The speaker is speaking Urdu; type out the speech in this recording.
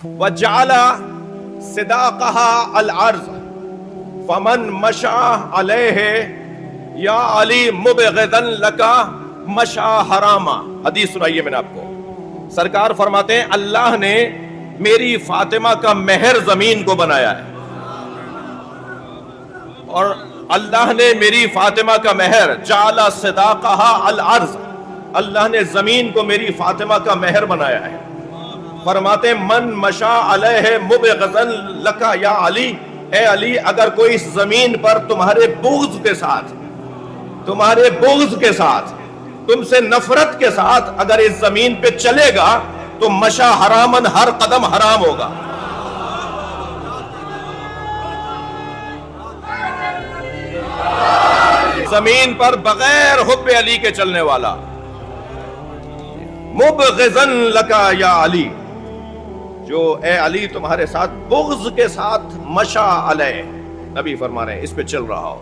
وجعل صداقها العرض فمن مشى علیہ یا علی مبغضا لکا مشى حراما. حدیث سنائیے میں نے آپ کو. سرکار فرماتے ہیں اللہ نے میری فاطمہ کا مہر زمین کو بنایا ہے، اور اللہ نے میری فاطمہ کا مہر جعل صداقها الارض، اللہ نے زمین کو میری فاطمہ کا مہر بنایا ہے. فرماتے ہیں من مشا علیہ مبغضا لکا یا علی، اے علی اگر کوئی اس زمین پر تمہارے بغض کے ساتھ تم سے نفرت کے ساتھ اگر اس زمین پہ چلے گا تو مشا حرامن، ہر قدم حرام ہوگا. زمین پر بغیر حب علی کے چلنے والا. مبغضا لکا یا علی، جو اے علی تمہارے ساتھ بغض کے ساتھ مشا علیہ، نبی فرما رہے ہیں اس پہ چل رہا ہو.